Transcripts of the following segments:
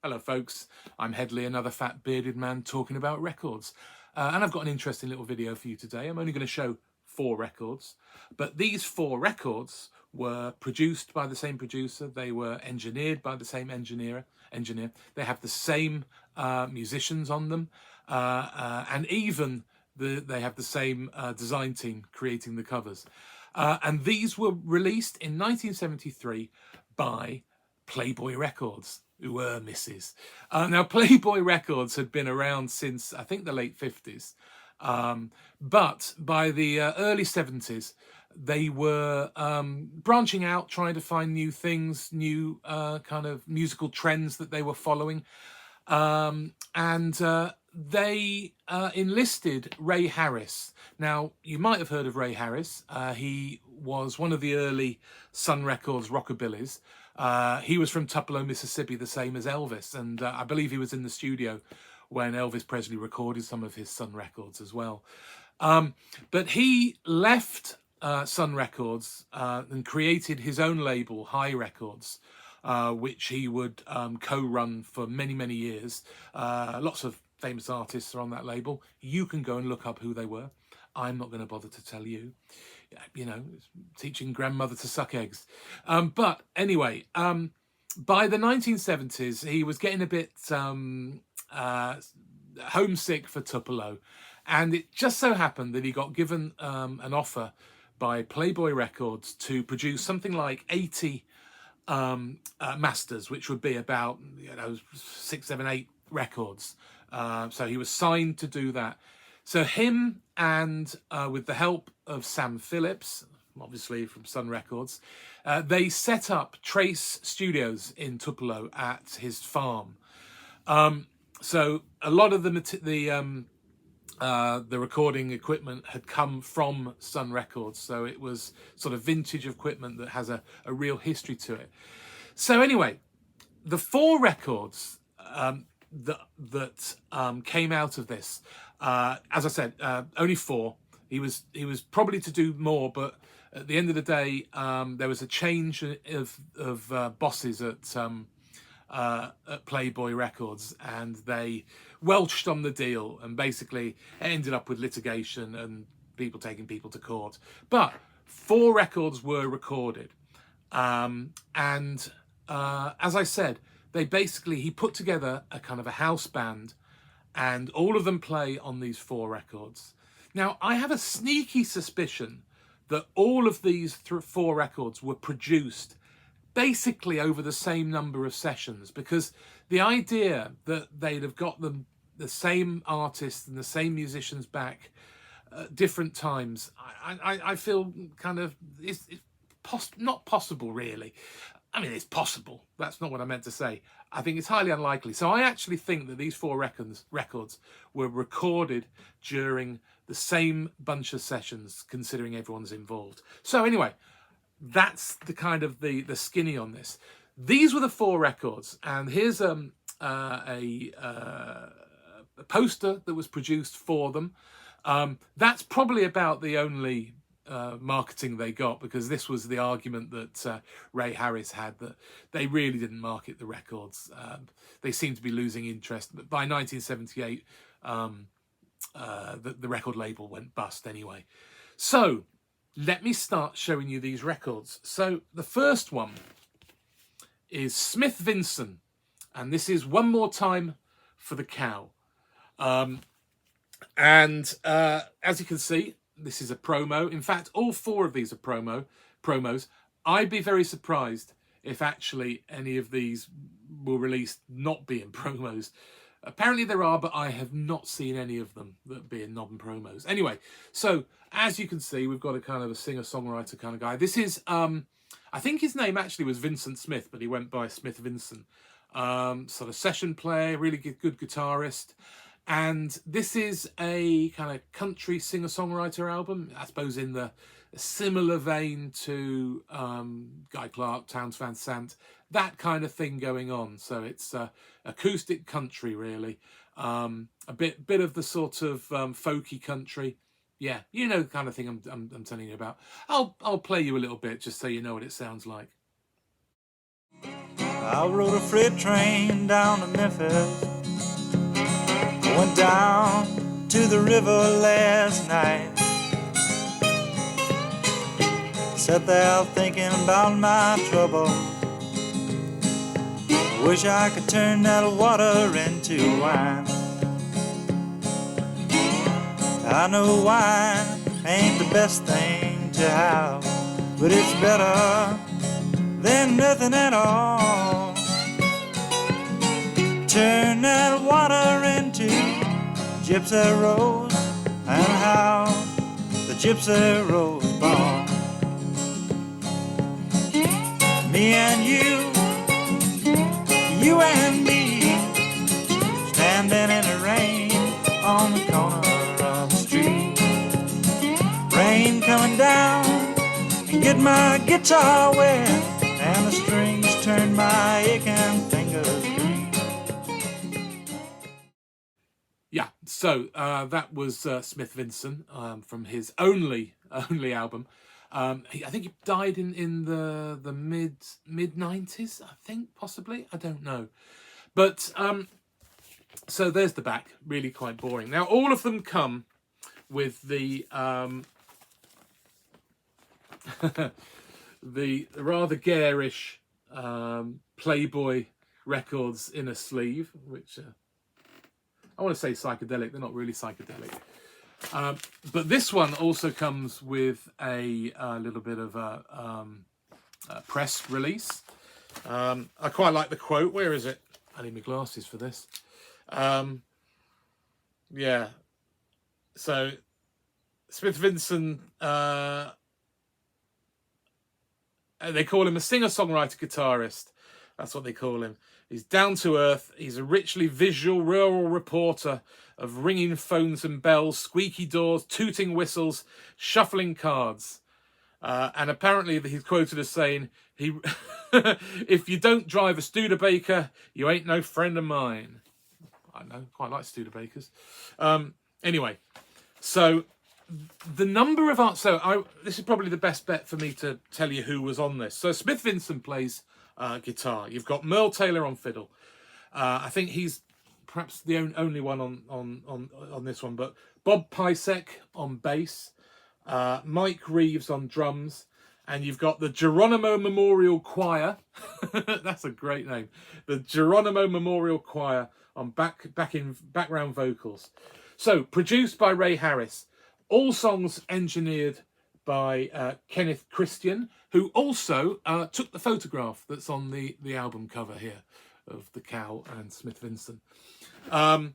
Hello folks, I'm Headley, another fat bearded man talking about records. And I've got an interesting little video for you today. I'm only going to show 4 records, but these 4 records were produced by the same producer. They were engineered by the same engineer. They have the same musicians on them, and even they have the same design team creating the covers. And these were released in 1973 by Playboy Records. Misses. Now, Playboy Records had been around since, I think, the late 50s. But by the early 70s, they were branching out, trying to find new things, new kind of musical trends that they were following. They enlisted Ray Harris. Now, you might have heard of Ray Harris. He was one of the early Sun Records rockabillys. He was from Tupelo, Mississippi, the same as Elvis, and I believe he was in the studio when Elvis Presley recorded some of his Sun Records as well. But he left Sun Records and created his own label, High Records, which he would co-run for many, many years. Lots of famous artists are on that label. You can go and look up who they were. I'm not going to bother to tell you. You know, teaching grandmother to suck eggs. But anyway, by the 1970s, he was getting a bit homesick for Tupelo. And it just so happened that he got given an offer by Playboy Records to produce something like 80 masters, which would be about 6, 7, 8 records. So he was signed to do that. So him and with the help of Sam Phillips, obviously from Sun Records, they set up Trace Studios in Tupelo at his farm. So a lot of the recording equipment had come from Sun Records, so it was sort of vintage equipment that has a real history to it. So anyway, the 4 records that came out of this, as I said, only 4. He was probably to do more, but at the end of the day, there was a change of bosses at Playboy Records, and they welched on the deal, and basically it ended up with litigation and people taking people to court. But 4 records were recorded, and as I said, he put together a kind of a house band, and all of them play on these 4 records. Now, I have a sneaky suspicion that all of these 4 records were produced basically over the same number of sessions, because the idea that they'd have got the same artists and the same musicians back at different times, I feel kind of it's not possible, really. I mean, it's possible. That's not what I meant to say. I think it's highly unlikely. So I actually think that these 4 records were recorded during the same bunch of sessions, considering everyone's involved. So anyway, that's the kind of the skinny on this. These were the 4 records, and here's a poster that was produced for them. That's probably about the only marketing they got, because this was the argument that Ray Harris had, that they really didn't market the records. They seemed to be losing interest, but by 1978 the record label went bust anyway. So let me start showing you these records. So the first one is Smith Vincent, and this is One More Time for the Cow. As you can see, this is a promo. In fact, all 4 of these are promos. I'd be very surprised if actually any of these were released not being promos. Apparently there are, but I have not seen any of them that being non-promos. Anyway, so as you can see, we've got a kind of a singer-songwriter kind of guy. This is, I think his name actually was Vincent Smith, but he went by Smith Vincent. Sort of session player, really good guitarist. And this is a kind of country singer-songwriter album, I suppose in the similar vein to Guy Clark, Townes Van Sant, that kind of thing going on. So it's acoustic country, really. A bit of the sort of folky country. Yeah, you know the kind of thing I'm telling you about. I'll play you a little bit just so you know what it sounds like. I rode a freight train down to Memphis. Went down to the river last night. Sat there thinking about my troubles. Wish I could turn that water into wine. I know wine ain't the best thing to have, but it's better than nothing at all. Turn that water into gypsy rose, and how the gypsy rose born. Me and you and me, standing in the rain on the corner of the street. Rain coming down and get my guitar wet, and the strings turn my aching fingers green. Yeah, so that was Smith Vincent from his only album. I think he died in the mid 90s. I think possibly. I don't know, but so there's the back. Really quite boring. Now all of them come with the the rather garish Playboy Records inner sleeve, which I want to say psychedelic. They're not really psychedelic. But this one also comes with a little bit of a press release. I quite like the quote. Where is it? I need my glasses for this. Yeah. So Smith Vincent, they call him a singer-songwriter guitarist. That's what they call him. He's down to earth. He's a richly visual rural reporter of ringing phones and bells, squeaky doors, tooting whistles, shuffling cards. And apparently he's quoted as saying, if you don't drive a Studebaker, you ain't no friend of mine. I know, quite like Studebakers. Anyway, so the number of art. So this is probably the best bet for me to tell you who was on this. So Smith Vincent plays guitar. You've got Merle Taylor on fiddle. I think he's perhaps the only one on this one, but Bob Pisek on bass, Mike Reeves on drums, and you've got the Geronimo Memorial Choir. That's a great name. The Geronimo Memorial Choir on background vocals. So produced by Ray Harris. All songs engineered by Kenneth Christian, who also took the photograph that's on the album cover here of the cow and Smith Vincent. Yeah,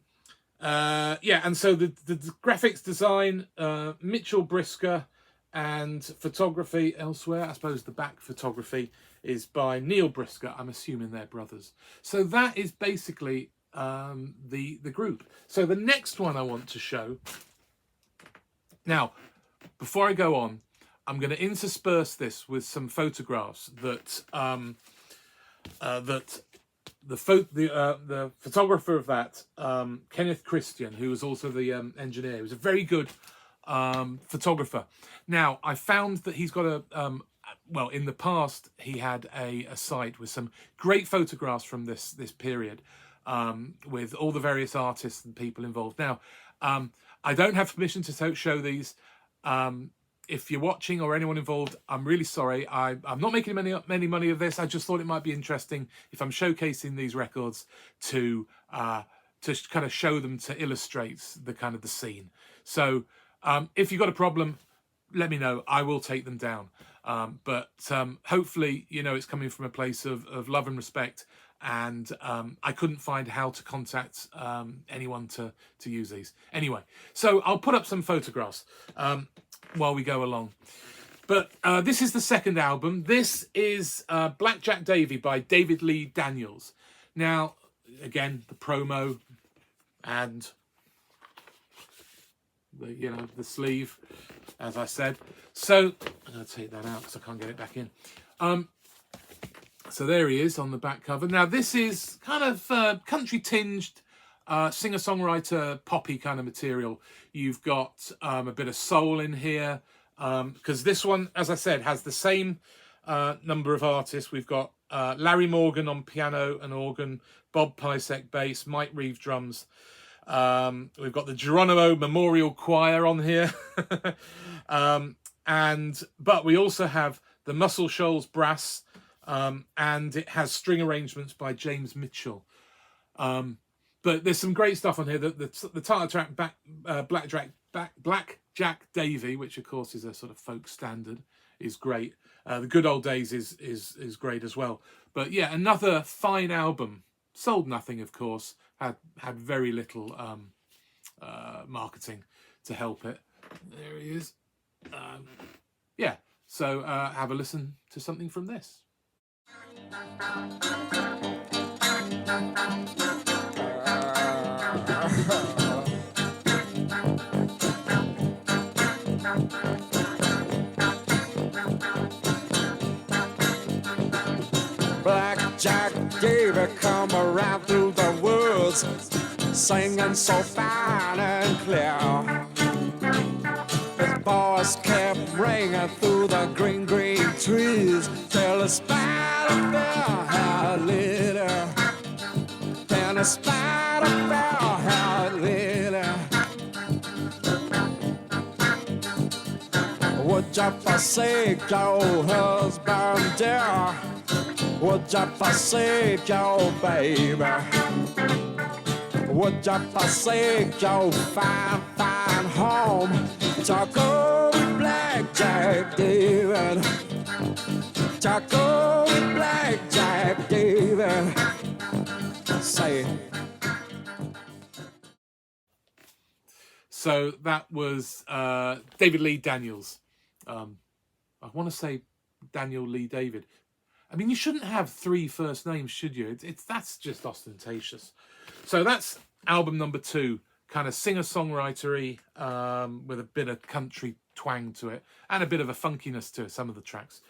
and so the graphics design, Mitchell Brisker, and photography elsewhere. I suppose the back photography is by Neil Brisker. I'm assuming they're brothers. So that is basically the group. So the next one I want to show. Now, before I go on, I'm going to intersperse this with some photographs that the photographer of that, Kenneth Christian, who was also the engineer, he was a very good photographer. Now, I found that he's got well, in the past, he had a site with some great photographs from this period, with all the various artists and people involved. Now, I don't have permission to show these. If you're watching or anyone involved, I'm really sorry. I'm not making many money of this. I just thought it might be interesting if I'm showcasing these records to kind of show them, to illustrate the kind of the scene. So if you've got a problem, let me know. I will take them down. But hopefully, you know, it's coming from a place of love and respect. And I couldn't find how to contact anyone to use these. Anyway, so I'll put up some photographs while we go along. But this is the second album. This is Blackjack Davy by David Lee Daniels. Now, again, the promo and the sleeve, as I said. So I'm going to take that out because I can't get it back in. So there he is on the back cover. Now this is kind of country tinged, singer-songwriter, poppy kind of material. You've got a bit of soul in here, because this one, as I said, has the same number of artists. We've got Larry Morgan on piano and organ, Bob Pysek bass, Mike Reeve drums. We've got the Geronimo Memorial Choir on here. But we also have the Muscle Shoals Brass, and it has string arrangements by James Mitchell. But there's some great stuff on here. The title track, Blackjack Davy, which of course is a sort of folk standard, is great. The Good Old Days is great as well. But yeah, another fine album. Sold nothing, of course. Had very little marketing to help it. There he is. Yeah, so have a listen to something from this. Blackjack Davy come around through the woods, singing so fine and clear. His voice kept ringing through the green, green trees till the spider fell had lit her. Till the spider fell had lit her. Would you forsake your husband, dear? Would you forsake your baby? Would you forsake your fine, fine home to go with Blackjack David? To go with Blackjack David. Say it. So that was David Lee Daniels. I want to say Daniel Lee David. I mean, you shouldn't have 3 first names, should you? That's just ostentatious. So that's album number 2, kind of singer-songwritery, with a bit of country twang to it and a bit of a funkiness to some of the tracks.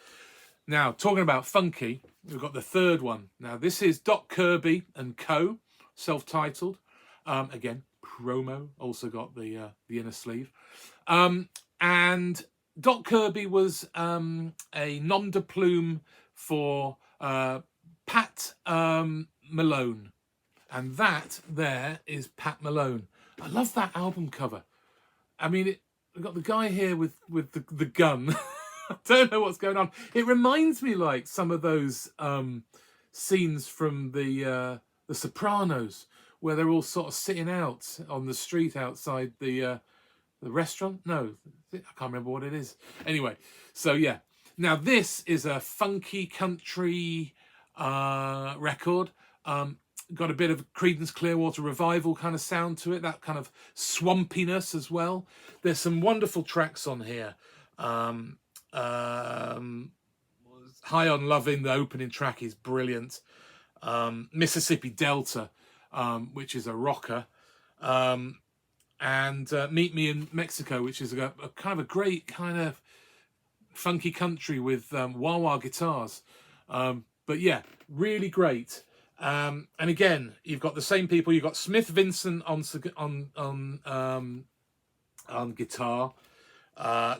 Now, talking about funky, we've got the third one. Now, this is Kirby and Co, self-titled. Again, promo, also got the inner sleeve. And Doc Kirby was a nom de plume for Pat Malone, and that there is Pat Malone. I love that album cover. I mean, we've got the guy here with the gun. I don't know what's going on. It reminds me like some of those scenes from the Sopranos, where they're all sort of sitting out on the street outside the restaurant. No, I can't remember what it is. Anyway, so yeah. Now, this is a funky country record. Got a bit of Creedence Clearwater Revival kind of sound to it, that kind of swampiness as well. There's some wonderful tracks on here. High on Loving, the opening track, is brilliant. Mississippi Delta, which is a rocker. And Meet Me in Mexico, which is a kind of a great kind of funky country with wah-wah guitars. But yeah, really great. And again, you've got the same people. You've got Smith Vincent on guitar,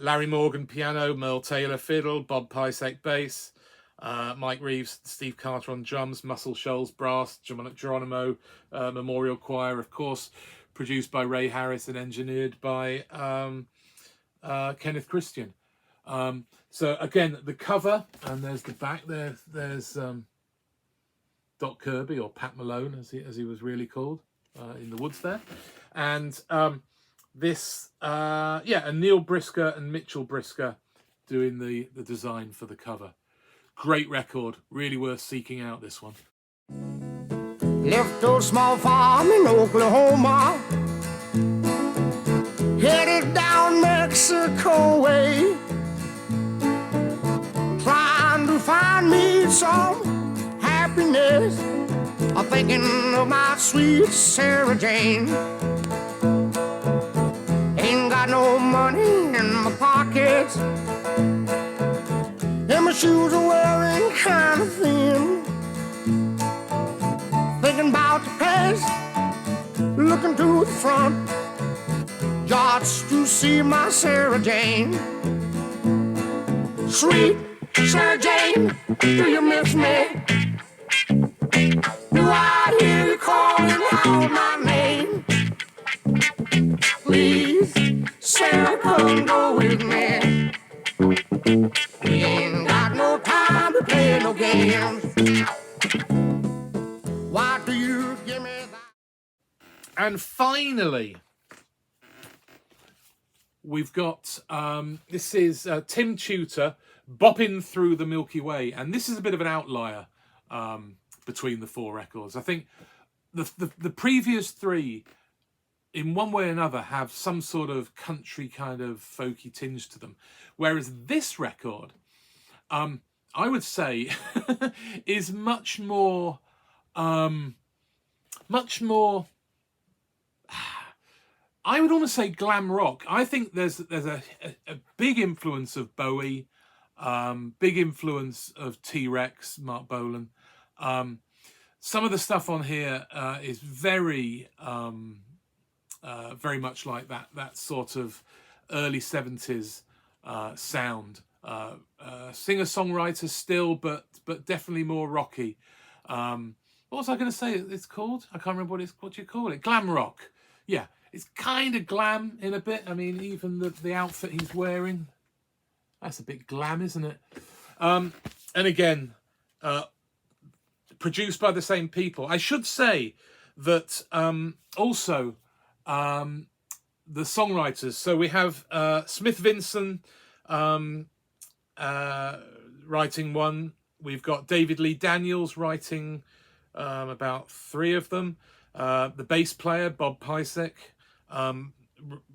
Larry Morgan piano, Merle Taylor fiddle, Bob Pysek bass, Mike Reeves, Steve Carter on drums, Muscle Shoals brass, Geronimo Memorial Choir, of course, produced by Ray Harris and engineered by Kenneth Christian. So again, the cover, and there's the back. There's Doc Kirby, or Pat Malone, as he was really called, in the woods there, and this and Neil Brisker and Mitchell Brisker doing the design for the cover. Great record, really worth seeking out this one. Left a small farm in Oklahoma, headed down Mexico way, trying to find me some happiness. I'm thinking of my sweet Sarah Jane. Ain't got no money in my pockets, and my shoes are wearing kind of thin. Thinking about the past, looking to the front, just to see my Sarah Jane. Sweet Sarah Jane, do you miss me? Do I hear you calling out my name? Please, Sarah, come go with me. We ain't got no time to play no games. Why do you give me that? And finally, we've got, this is Tim Tudor, Bopping Through the Milky Way. And this is a bit of an outlier between the four records. I think the previous three, in one way or another, have some sort of country kind of folky tinge to them. Whereas this record, I would say, is much more, I would almost say glam rock. I think there's a big influence of Bowie, big influence of T-Rex, Mark Bolan. Some of the stuff on here is very much like that sort of early 70s sound. Singer-songwriter still, but definitely more rocky. What was I going to say it's called? I can't remember what do you call it? Glam rock. Yeah, it's kind of glam in a bit. I mean, even the outfit he's wearing, that's a bit glam, isn't it? And again, produced by the same people. I should say that also the songwriters. So we have Smith Vincent writing one. We've got David Lee Daniels writing about 3 of them. The bass player, Bob Pisek,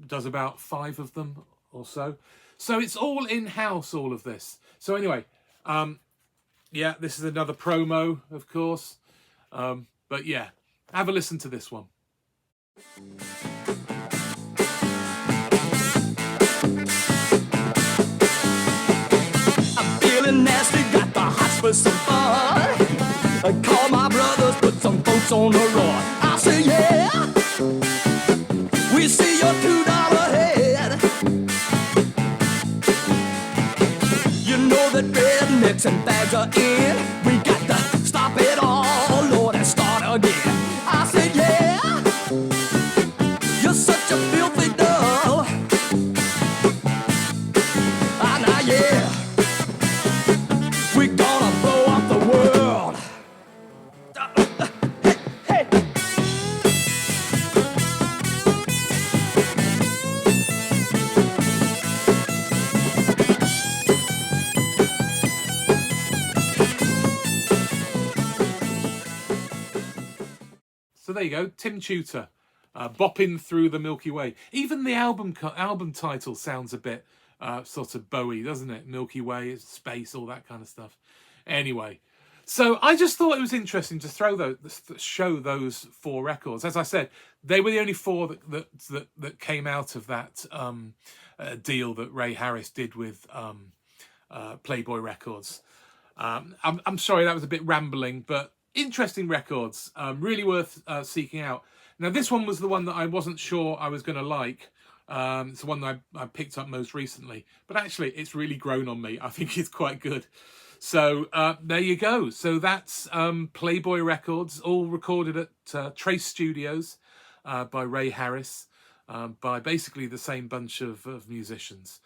does about 5 of them or so. So it's all in-house, all of this. So anyway, yeah, this is another promo, of course. But yeah, have a listen to this one. I'm feeling nasty, got the hots for some fun. I call my brothers, put some folks on the run. I say, yeah, we see your $2 head. You know that rednecks and bags are in. We got to stop it all, Lord, and start again. I said, yeah, you're such a filthy dove. Ah, now, yeah, we're gonna blow up the world. Hey, hey. So there you go, Tim Tudor, Bopping Through the Milky Way. Even the album title sounds a bit sort of Bowie, doesn't it? Milky Way, space, all that kind of stuff. Anyway, so I just thought it was interesting to show those 4 records. As I said, they were the only 4 that came out of that deal that Ray Harris did with Playboy Records. I'm sorry that was a bit rambling, but interesting records, really worth seeking out. Now this one was the one that I wasn't sure I was going to like. It's the one that I picked up most recently, but actually it's really grown on me. I think it's quite good. So there you go. So that's Playboy Records, all recorded at Trace Studios by Ray Harris, by basically the same bunch of musicians.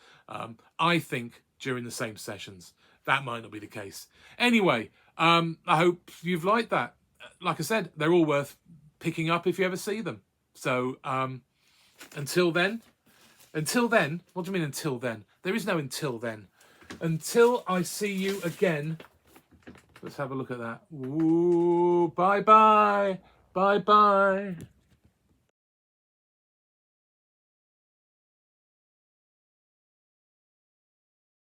I think during the same sessions. That might not be the case. Anyway, I hope you've liked that. Like I said, they're all worth picking up if you ever see them. So until then, what do you mean until then? There is no until then. Until I see you again. Let's have a look at that. Ooh, bye-bye. Bye-bye.